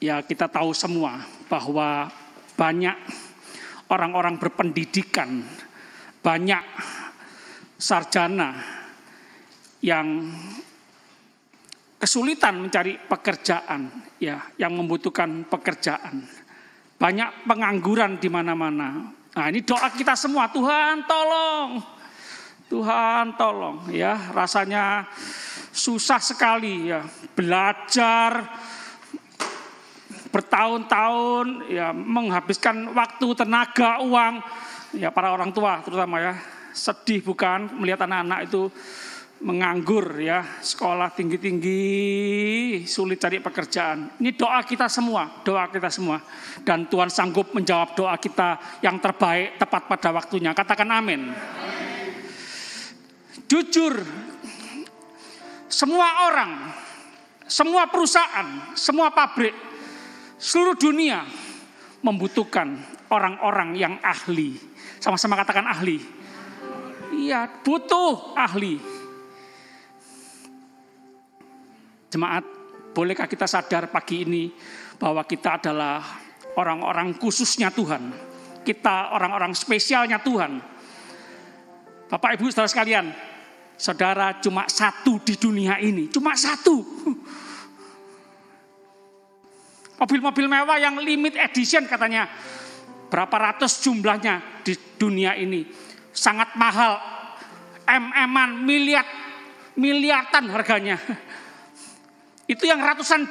Ya, kita tahu semua bahwa banyak orang-orang berpendidikan, banyak sarjana yang kesulitan mencari pekerjaan, ya, yang membutuhkan pekerjaan. Banyak pengangguran di mana-mana. Nah, ini doa kita semua, Tuhan tolong. Tuhan tolong, ya. Rasanya susah sekali, ya. Belajar bertahun-tahun, ya, menghabiskan waktu, tenaga, uang. Ya, para orang tua terutama, ya. Sedih bukan melihat anak-anak itu menganggur, ya, sekolah tinggi-tinggi, sulit cari pekerjaan. Ini doa kita semua, Dan Tuhan sanggup menjawab doa kita yang terbaik tepat pada waktunya. Katakan amin. Jujur, semua orang, semua perusahaan, semua pabrik, seluruh dunia membutuhkan orang-orang yang ahli. Sama-sama katakan ahli. Iya, butuh ahli. Jemaat, bolehkah kita sadar pagi ini bahwa kita adalah orang-orang khususnya Tuhan. Kita orang-orang spesialnya Tuhan. Bapak, Ibu, saudara sekalian, saudara cuma satu di dunia ini. Cuma satu. Mobil-mobil mewah yang limit edition katanya. Berapa ratus jumlahnya di dunia ini. Sangat mahal. MM-an, miliaran harganya. Itu yang ratusan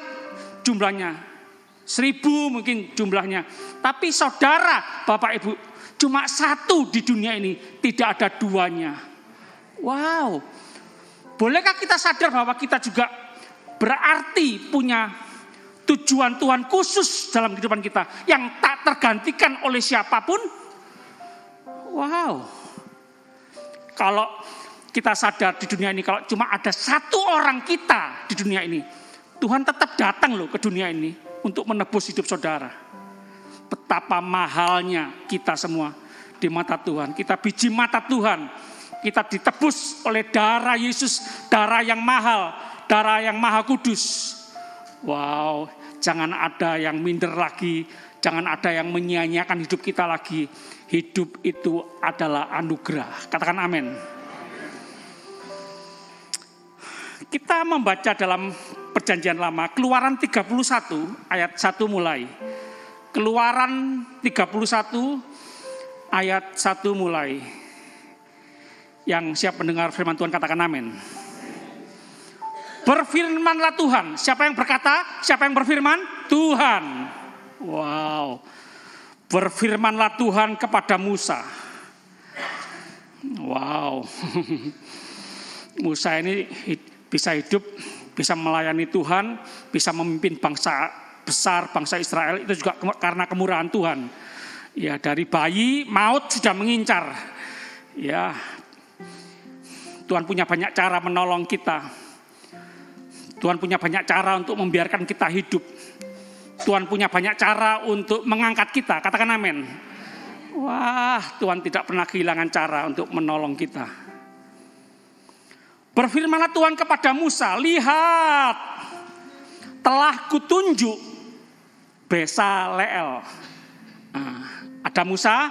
jumlahnya. 1000 mungkin jumlahnya. Tapi saudara, Bapak Ibu, cuma satu di dunia ini. Tidak ada duanya. Wow. Bolehkah kita sadar bahwa kita juga berarti punya tujuan Tuhan khusus dalam kehidupan kita. Yang tak tergantikan oleh siapapun. Wow. Kalau kita sadar di dunia ini, kalau cuma ada satu orang kita di dunia ini, Tuhan tetap datang loh ke dunia ini untuk menebus hidup saudara. Betapa mahalnya kita semua di mata Tuhan. Kita biji mata Tuhan. Kita ditebus oleh darah Yesus, darah yang mahal, darah yang maha kudus. Wow, jangan ada yang minder lagi, jangan ada yang menyia-nyiakan hidup kita lagi. Hidup itu adalah anugerah. Katakan amin. Kita membaca dalam Perjanjian Lama, Keluaran 31 ayat 1 mulai. Keluaran 31 ayat 1 mulai. Yang siap mendengar firman Tuhan katakan amin. Berfirmanlah Tuhan. Siapa yang berkata? Siapa yang berfirman? Tuhan. Wow. Berfirmanlah Tuhan kepada Musa. Wow. Musa ini bisa hidup, bisa melayani Tuhan, bisa memimpin bangsa besar, bangsa Israel. Itu juga karena kemurahan Tuhan. Ya, dari bayi maut sudah mengincar. Ya, Tuhan punya banyak cara menolong kita. Tuhan punya banyak cara untuk membiarkan kita hidup. Tuhan punya banyak cara untuk mengangkat kita. Katakan amin. Wah, Tuhan tidak pernah kehilangan cara untuk menolong kita. Berfirmanlah Tuhan kepada Musa, lihat, telah kutunjuk Besaleel. Nah, ada Musa,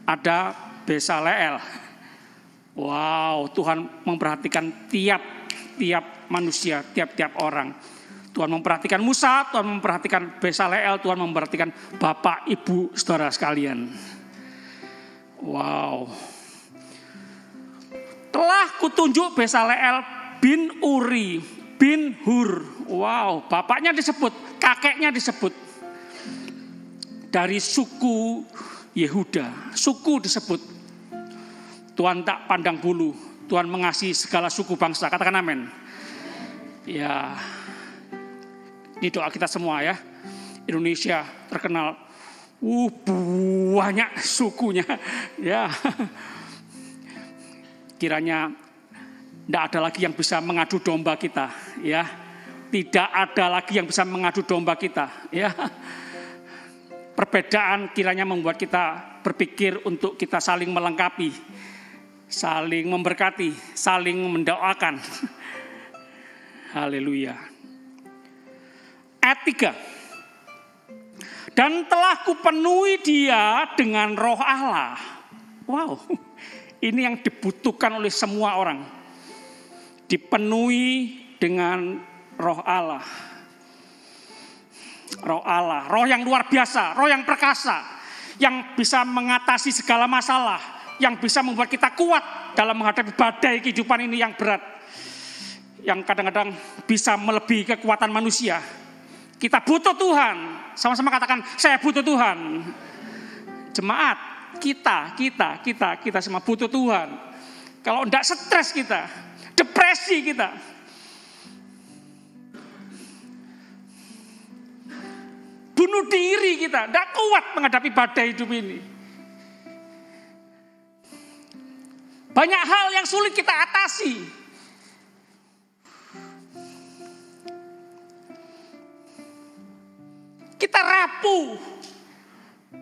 ada Besaleel. Wow, Tuhan memperhatikan tiap manusia, tiap orang. Tuhan memperhatikan Musa, Tuhan memperhatikan Besaleel, Tuhan memperhatikan Bapak, Ibu, saudara sekalian. Wow. Telah kutunjuk Besaleel bin Uri bin Hur. Wow, bapaknya disebut, kakeknya disebut. Dari suku Yehuda, suku disebut. Tuhan tak pandang bulu, Tuhan mengasihi segala suku bangsa. Katakan amin. Ya, ini doa kita semua ya. Indonesia terkenal, banyak sukunya. Ya, kiranya tidak ada lagi yang bisa mengadu domba kita. Ya, tidak ada lagi yang bisa mengadu domba kita. Ya, perbedaan kiranya membuat kita berpikir untuk kita saling melengkapi, saling memberkati, saling mendoakan. Haleluya. Ayat 3. Dan telah kupenuhi dia dengan roh Allah. Wow, ini yang dibutuhkan oleh semua orang. Dipenuhi dengan roh Allah. Roh Allah, roh yang luar biasa, roh yang perkasa, yang bisa mengatasi segala masalah, yang bisa membuat kita kuat dalam menghadapi badai kehidupan ini yang berat, yang kadang-kadang bisa melebihi kekuatan manusia. Kita butuh Tuhan. Sama-sama katakan, saya butuh Tuhan. Jemaat, kita semua butuh Tuhan. Kalau enggak stres kita, depresi kita. Bunuh diri kita, enggak kuat menghadapi badai hidup ini. Banyak hal yang sulit kita atasi. Kita rapuh,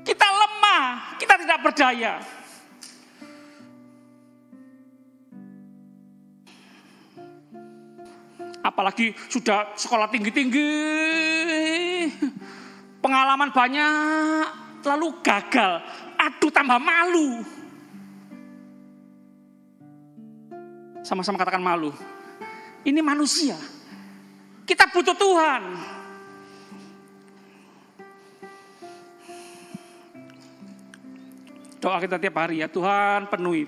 kita lemah, kita tidak berdaya. Apalagi sudah sekolah tinggi-tinggi, pengalaman banyak, lalu gagal. Aduh, tambah malu. Sama-sama katakan malu. Ini manusia. Kita butuh Tuhan. Doa kita tiap hari ya, Tuhan penuhi.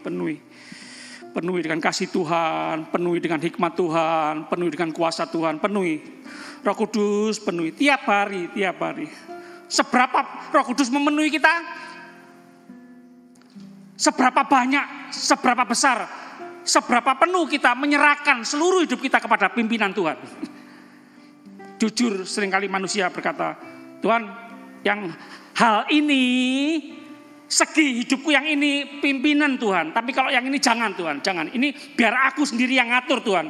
Penuhi dengan kasih Tuhan, penuhi dengan hikmat Tuhan, penuhi dengan kuasa Tuhan, penuhi. Roh Kudus penuhi tiap hari. Seberapa Roh Kudus memenuhi kita? Seberapa banyak, seberapa besar, seberapa penuh kita menyerahkan seluruh hidup kita kepada pimpinan Tuhan. Jujur seringkali manusia berkata, Tuhan yang hal ini, segi hidupku yang ini pimpinan Tuhan. Tapi kalau yang ini jangan Tuhan, jangan. Ini biar aku sendiri yang ngatur Tuhan.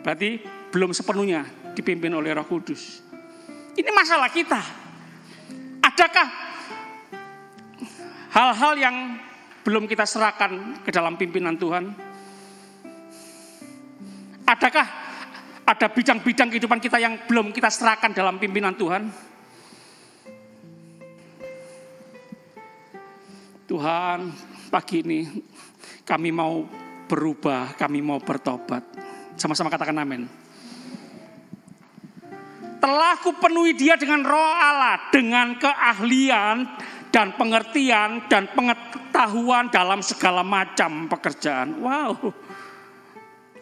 Berarti belum sepenuhnya dipimpin oleh Roh Kudus. Ini masalah kita. Adakah hal-hal yang belum kita serahkan ke dalam pimpinan Tuhan? Adakah ada bidang-bidang kehidupan kita yang belum kita serahkan dalam pimpinan Tuhan? Tuhan, pagi ini kami mau berubah, kami mau bertobat. Sama-sama katakan amin. Telah kupenuhi dia dengan roh Allah, dengan keahlian dan pengertian dan pengetahuan dalam segala macam pekerjaan. Wow.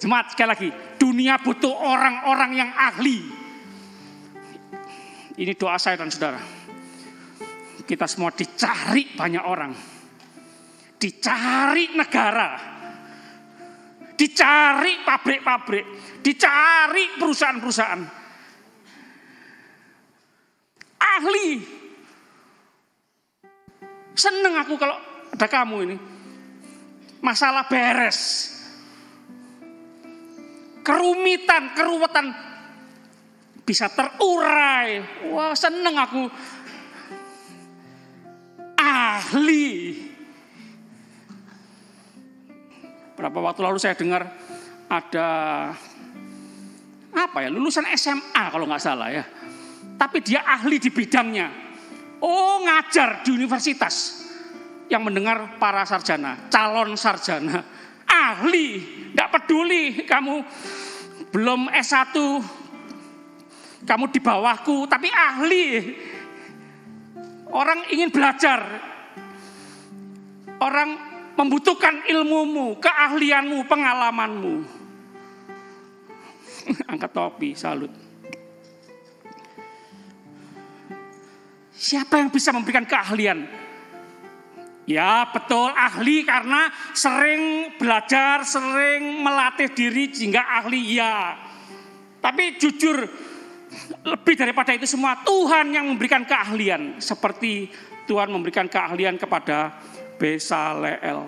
Jemaat, sekali lagi, dunia butuh orang-orang yang ahli. Ini doa saya dan saudara. Kita semua dicari banyak orang. Dicari negara. Dicari pabrik-pabrik. Dicari perusahaan-perusahaan. Ahli. Seneng aku kalau ada kamu ini. Masalah beres. Kerumitan, keruwetan bisa terurai. Wah, seneng aku. Ahli. Berapa waktu lalu saya dengar ada lulusan SMA kalau nggak salah ya. Tapi dia ahli di bidangnya. Oh, ngajar di universitas. Yang mendengar para sarjana, calon sarjana. Ahli, nggak peduli kamu belum S1, kamu di bawahku, tapi ahli. Orang ingin belajar. Orang membutuhkan ilmumu, keahlianmu, pengalamanmu. Angkat topi, salut. Siapa yang bisa memberikan keahlian? Ya betul, ahli karena sering belajar, sering melatih diri sehingga ahli ya. Tapi jujur, lebih daripada itu semua, Tuhan yang memberikan keahlian. Seperti Tuhan memberikan keahlian kepada Besaleel.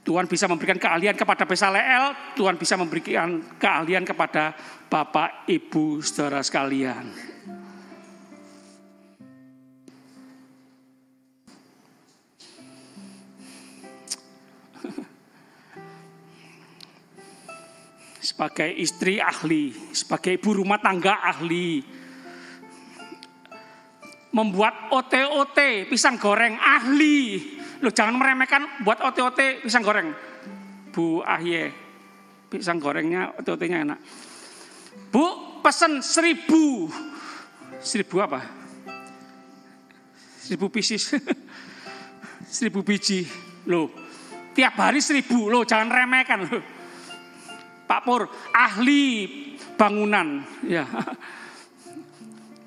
Tuhan bisa memberikan keahlian kepada Besaleel, Tuhan bisa memberikan keahlian kepada Bapak, Ibu, saudara sekalian. sebagai istri ahli, sebagai ibu rumah tangga ahli. Membuat ote-ote pisang goreng ahli. Loh, jangan meremehkan buat ote-ote pisang goreng. Bu Ahye, pisang gorengnya ote-otenya enak. Bu, pesen 1000 apa? 1000 pieces. 1000 biji. Loh, tiap hari 1000. Loh, jangan remehkan loh. Pak Pur, ahli bangunan. Ya.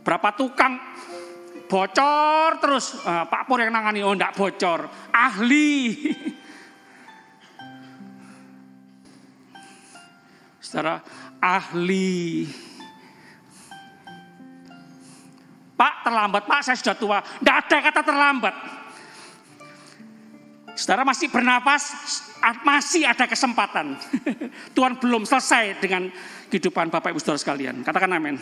Berapa tukang bocor terus, Pak Pur yang nangani. Oh, enggak bocor, ahli. Saudara, ahli. Pak, terlambat, Pak, saya sudah tua. Enggak ada kata terlambat. Saudara masih bernapas, masih ada kesempatan. Tuhan belum selesai dengan kehidupan Bapak Ibu Saudara sekalian. Katakan amin.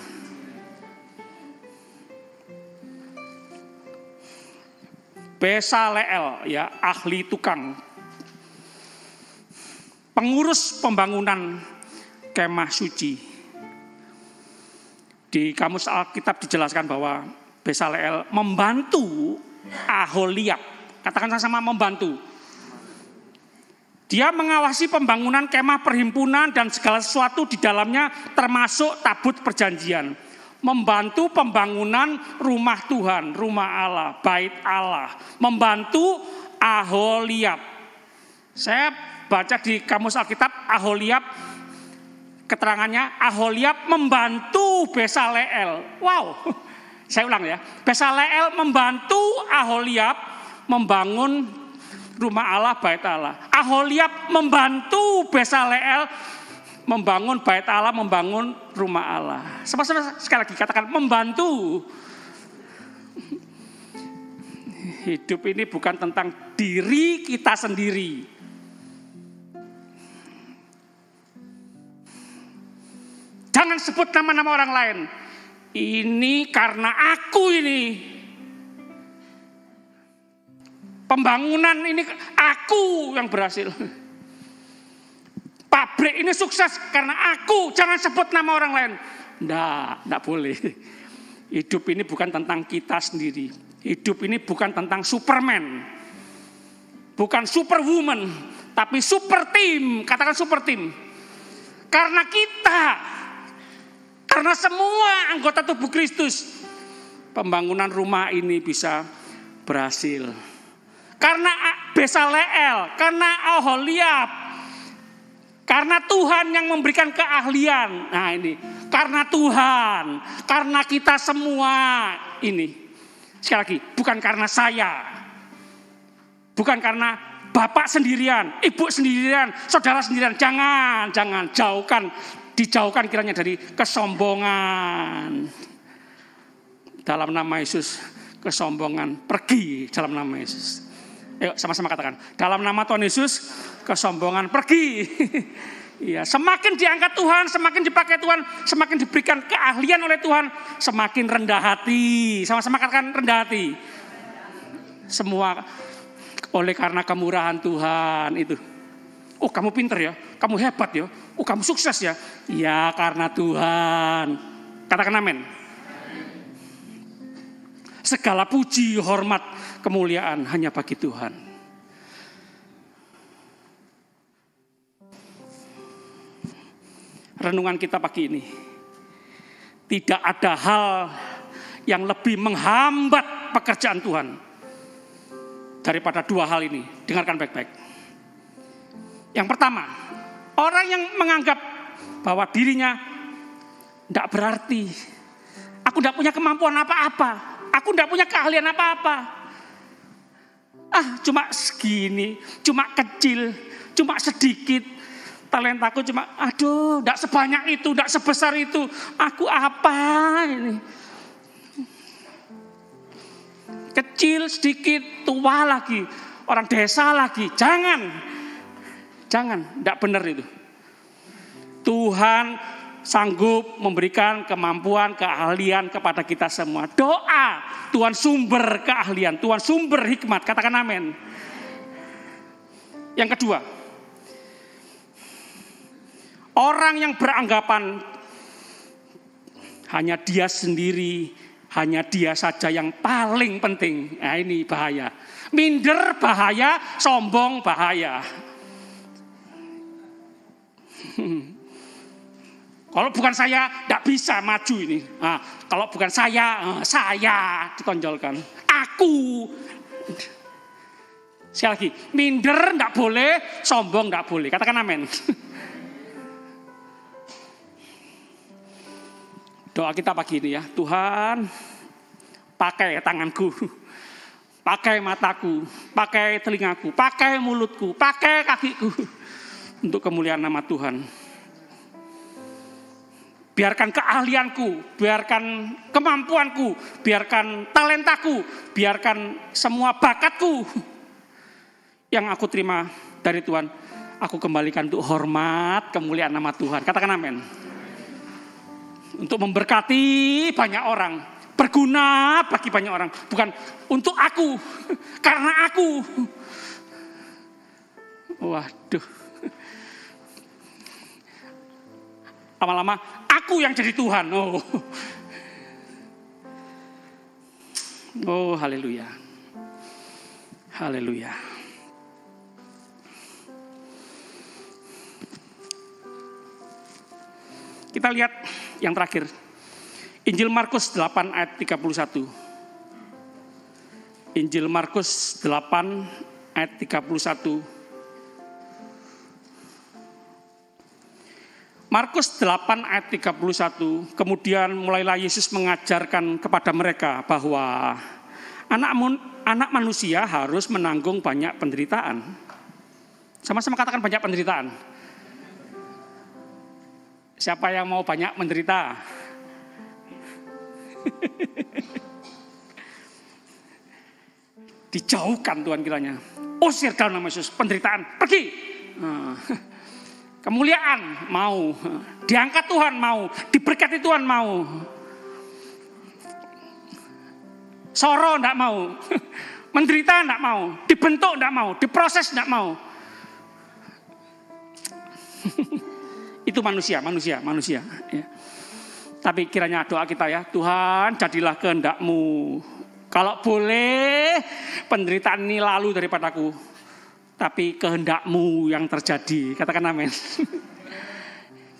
Besaleel, ya, ahli tukang. Pengurus pembangunan kemah suci. Di kamus Alkitab dijelaskan bahwa Besaleel membantu Aholiab. Katakan sama membantu. Dia mengawasi pembangunan kemah perhimpunan dan segala sesuatu di dalamnya termasuk tabut perjanjian. Membantu pembangunan rumah Tuhan, rumah Allah, bait Allah. Membantu Aholiab. Saya baca di kamus Alkitab Aholiab, keterangannya Aholiab membantu Besaleel. Wow, saya ulang ya. Besaleel membantu Aholiab membangun rumah Allah, bait Allah. Aholiab membantu Besaleel membangun bait Allah, membangun rumah Allah. Sama-sama sekali lagi katakan membantu. Hidup ini bukan tentang diri kita sendiri. Jangan sebut nama-nama orang lain. Ini karena aku ini. Pembangunan ini aku yang berhasil. Pabrik ini sukses karena aku. Jangan sebut nama orang lain. Enggak boleh. Hidup ini bukan tentang kita sendiri. Hidup ini bukan tentang Superman. Bukan Superwoman. Tapi super team. Katakan super team. Karena kita. Karena semua anggota tubuh Kristus. Pembangunan rumah ini bisa berhasil. Karena Besaleel, karena Aholiab, karena Tuhan yang memberikan keahlian. Nah ini, karena Tuhan, karena kita semua ini. Sekali lagi, bukan karena saya, bukan karena bapak sendirian, ibu sendirian, saudara sendirian. Jangan, dijauhkan kiranya dari kesombongan. Dalam nama Yesus, kesombongan pergi dalam nama Yesus. Ayo sama-sama katakan, dalam nama Tuhan Yesus, kesombongan pergi. Iya, semakin diangkat Tuhan, semakin dipakai Tuhan, semakin diberikan keahlian oleh Tuhan, semakin rendah hati. Sama-sama katakan rendah hati. Semua oleh karena kemurahan Tuhan itu. Oh, kamu pinter ya, kamu hebat ya, oh kamu sukses ya. Ya karena Tuhan. Katakan amin. Segala puji, hormat, kemuliaan hanya bagi Tuhan. Renungan kita pagi ini. Tidak ada hal yang lebih menghambat pekerjaan Tuhan daripada dua hal ini. Dengarkan baik-baik. Yang pertama, orang yang menganggap bahwa dirinya tidak berarti. Aku tidak punya kemampuan apa-apa. Aku tidak punya keahlian apa-apa. Cuma segini, cuma kecil, cuma sedikit. Talentaku cuma, tidak sebanyak itu, tidak sebesar itu. Aku apa ini? Kecil, sedikit, tua lagi. Orang desa lagi. Jangan, tidak benar itu. Tuhan sanggup memberikan kemampuan, keahlian kepada kita semua. Doa, Tuhan sumber keahlian, Tuhan sumber hikmat. Katakan amin. Yang kedua, Orang yang beranggapan hanya dia sendiri, hanya dia saja yang paling penting. Nah, ini bahaya. Minder bahaya, sombong bahaya. Kalau bukan saya, tidak bisa maju ini. Nah, kalau bukan saya ditonjolkan. Aku. Sekali lagi, minder tidak boleh, sombong tidak boleh. Katakan amin. Doa kita pagi ini ya, Tuhan, pakai tanganku, pakai mataku, pakai telingaku, pakai mulutku, pakai kakiku untuk kemuliaan nama Tuhan. Biarkan keahlianku, biarkan kemampuanku, biarkan talentaku, biarkan semua bakatku yang aku terima dari Tuhan, aku kembalikan untuk hormat kemuliaan nama Tuhan. Katakan amin. Untuk memberkati banyak orang, berguna bagi banyak orang, bukan untuk aku, karena aku. Waduh. Lama-lama aku yang jadi Tuhan. Oh, haleluya. Haleluya. Kita lihat yang terakhir. Injil Markus 8 ayat 31. Injil Markus 8 ayat 31. Markus 8 ayat 31. Kemudian mulailah Yesus mengajarkan kepada mereka bahwa anak manusia harus menanggung banyak penderitaan. Sama-sama katakan banyak penderitaan. Siapa yang mau banyak menderita? Dijauhkan Tuhan kiranya. Usir dalam nama Yesus penderitaan, pergi. Kemuliaan mau, diangkat Tuhan mau, diberkati Tuhan mau. Soro enggak mau, menderita enggak mau, dibentuk enggak mau, diproses enggak mau. Itu manusia. Ya. Tapi kiranya doa kita ya, Tuhan jadilah kehendak-Mu. Kalau boleh penderitaan ini lalu daripadaku, tapi kehendak-Mu yang terjadi. Katakan amin.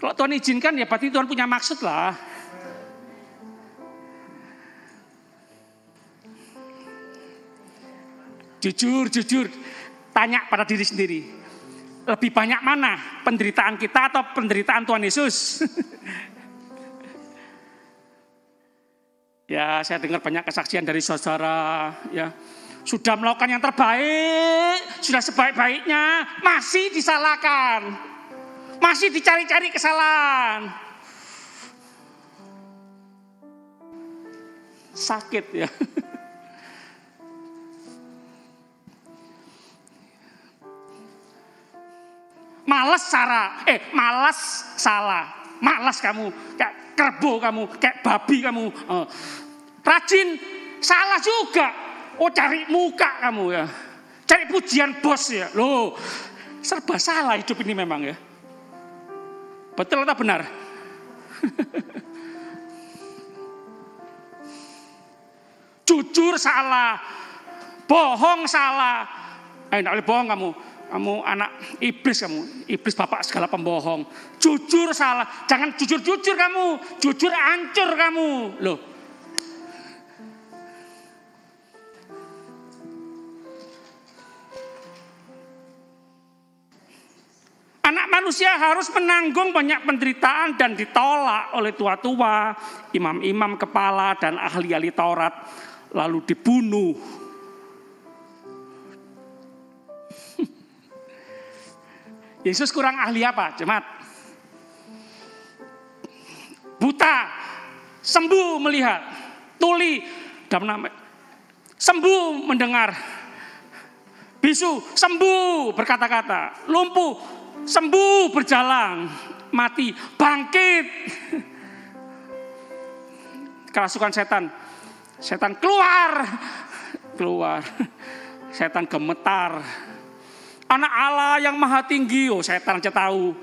Kalau Tuhan izinkan ya berarti Tuhan punya maksud lah. Jujur, tanya pada diri sendiri. Lebih banyak mana penderitaan kita atau penderitaan Tuhan Yesus? Ya, saya dengar banyak kesaksian dari saudara, ya, sudah melakukan yang terbaik, sudah sebaik-baiknya, masih disalahkan, masih dicari-cari kesalahan. Sakit ya. Malas salah, malas kamu, kayak kerbau kamu, kayak babi kamu, rajin salah juga. Oh, cari muka kamu ya, cari pujian bos ya, loh serba salah hidup ini memang ya. Betul atau benar? Jujur salah, bohong salah, tidak boleh bohong kamu. Kamu anak iblis iblis bapak segala pembohong. Jujur salah, jangan jujur-jujur kamu, jujur hancur kamu. Loh. Anak manusia harus menanggung banyak penderitaan dan ditolak oleh tua-tua, imam-imam kepala dan ahli-ahli Taurat, lalu dibunuh. Yesus kurang ahli apa, jemaat? Buta, sembuh melihat, tuli, sembuh mendengar, bisu, sembuh berkata-kata, lumpuh, sembuh berjalan, mati, bangkit. Kerasukan setan keluar, setan gemetar. Anak Allah yang maha tinggi, setan aja tahu.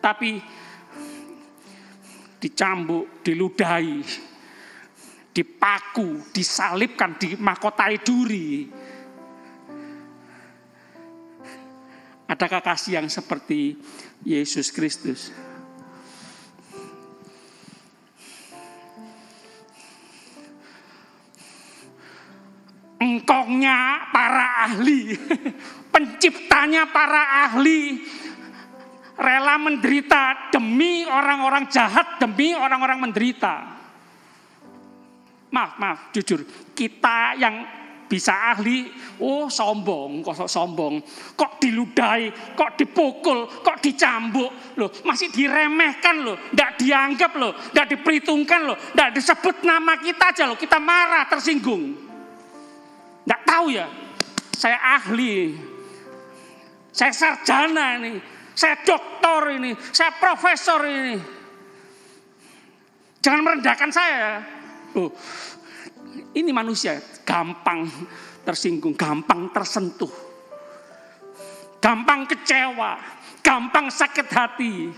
Tapi dicambuk, diludahi, dipaku, disalibkan, dimahkotai duri. Adakah kasih yang seperti Yesus Kristus? Engkongnya para ahli, penciptanya para ahli, rela menderita demi orang-orang jahat, demi orang-orang menderita. Maaf, jujur, kita yang bisa ahli, sombong, kok diludahi, kok dipukul, kok dicambuk, loh, masih diremehkan loh, nggak dianggap loh, nggak diperhitungkan loh, nggak disebut nama kita aja loh, kita marah, tersinggung. Nggak tahu ya, saya ahli, saya sarjana ini, saya doktor ini, saya profesor ini. Jangan merendahkan saya. Ini manusia gampang tersinggung, gampang tersentuh, gampang kecewa, gampang sakit hati.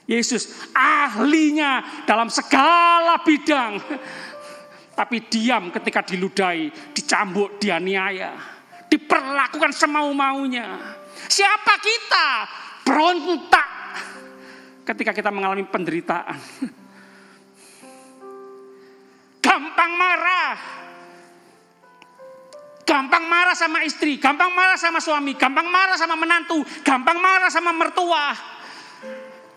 Yesus ahlinya dalam segala bidang. Tapi diam ketika diludahi, dicambuk, dianiaya, diperlakukan semau-maunya. Siapa kita? Berontak ketika kita mengalami penderitaan. Gampang marah sama istri, gampang marah sama suami, gampang marah sama menantu, gampang marah sama mertua,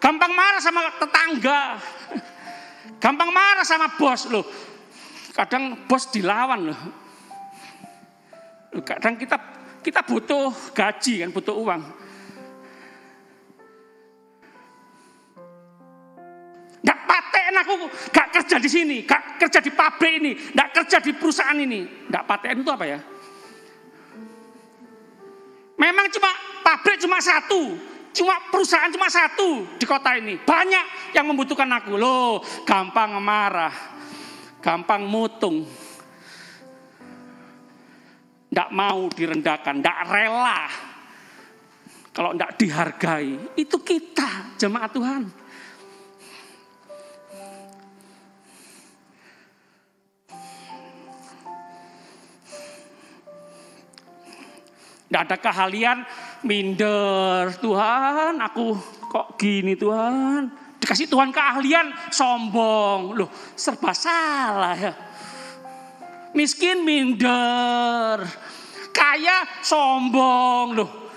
gampang marah sama tetangga, gampang marah sama bos loh. Kadang bos dilawan loh. Kadang kita butuh gaji kan, butuh uang. Nggak paten aku, nggak kerja di sini, nggak kerja di pabrik ini, nggak kerja di perusahaan ini. Nggak paten itu apa ya? Memang cuma pabrik cuma satu, cuma perusahaan cuma satu di kota ini. Banyak yang membutuhkan aku loh. Gampang marah, gampang mutung, nggak mau direndahkan, nggak rela kalau nggak dihargai. Itu kita, jemaat Tuhan. Nggak ada keahlian, minder, Tuhan, aku kok gini Tuhan. Dikasih Tuhan keahlian, sombong. Loh, serba salah ya. Miskin, minder. Kaya, sombong. Loh,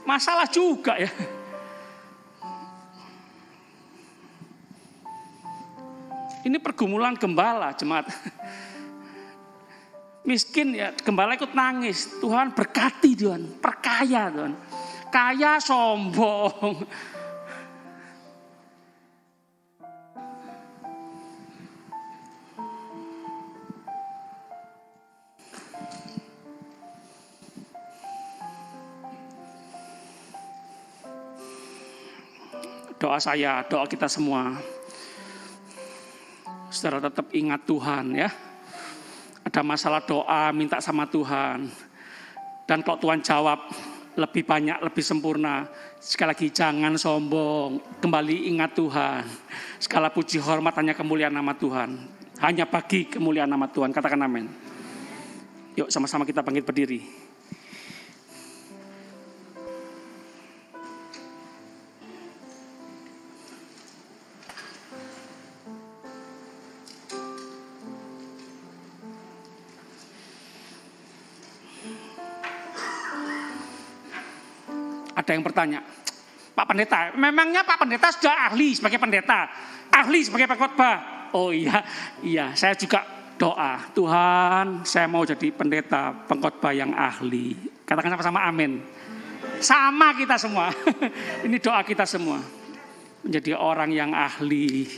masalah juga ya. Ini pergumulan gembala, jemaat. Miskin ya, gembala ikut nangis. Tuhan berkati Tuhan, perkaya Tuhan. Kaya, sombong. Doa saya, doa kita semua. Saudara tetap ingat Tuhan ya. Ada masalah doa, minta sama Tuhan. Dan kalau Tuhan jawab lebih banyak, lebih sempurna. Sekali lagi jangan sombong. Kembali ingat Tuhan. Segala puji hormat hanya kemuliaan nama Tuhan. Hanya bagi kemuliaan nama Tuhan. Katakan amin. Yuk sama-sama kita bangkit berdiri. Ada yang bertanya, Pak Pendeta, memangnya Pak Pendeta sudah ahli sebagai pendeta, ahli sebagai pengkhotbah? Oh iya, saya juga doa, Tuhan saya mau jadi pendeta, pengkhotbah yang ahli. Katakan sama-sama amin. Sama kita semua, ini doa kita semua. Menjadi orang yang ahli,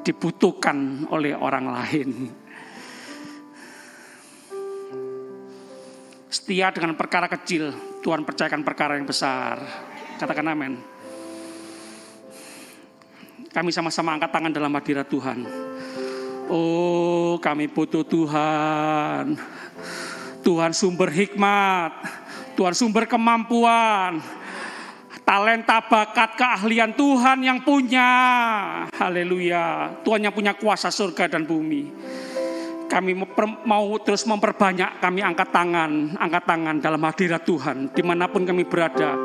dibutuhkan oleh orang lain. Setia dengan perkara kecil, Tuhan percayakan perkara yang besar. Katakan amin. Kami sama-sama angkat tangan dalam hadirat Tuhan. Oh, kami butuh Tuhan. Tuhan sumber hikmat, Tuhan sumber kemampuan, talenta, bakat, keahlian Tuhan yang punya. Haleluya. Tuhan yang punya kuasa surga dan bumi. Kami mau terus memperbanyak, kami angkat tangan dalam hadirat Tuhan. Dimanapun kami berada,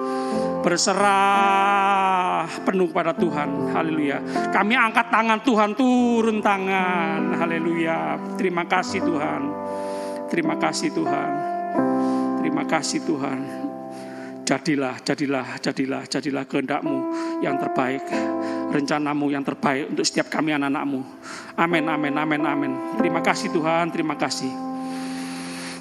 berserah penuh pada Tuhan. Haleluya. Kami angkat tangan, Tuhan turun tangan. Haleluya. Terima kasih Tuhan. Terima kasih Tuhan. Terima kasih Tuhan. Jadilah kehendak-Mu yang terbaik, rencanamu yang terbaik untuk setiap kami anak-anak-Mu. Amin, amin, amin, amin. Terima kasih Tuhan, terima kasih.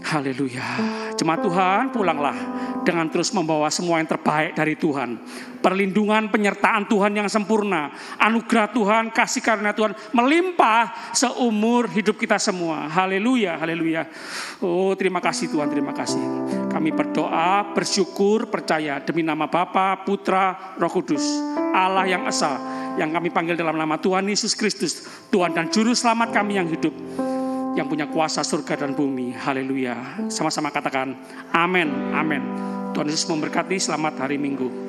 Haleluya. Jemaat Tuhan, pulanglah dengan terus membawa semua yang terbaik dari Tuhan. Perlindungan, penyertaan Tuhan yang sempurna, anugerah Tuhan, kasih karunia Tuhan melimpah seumur hidup kita semua. Haleluya, haleluya. Oh, terima kasih Tuhan, terima kasih. Kami berdoa, bersyukur, percaya demi nama Bapa, Putra, Roh Kudus, Allah yang esa, yang kami panggil dalam nama Tuhan Yesus Kristus, Tuhan dan Juru Selamat kami yang hidup, yang punya kuasa surga dan bumi. Haleluya. Sama-sama katakan amin, amin. Tuhan Yesus memberkati. Selamat hari Minggu.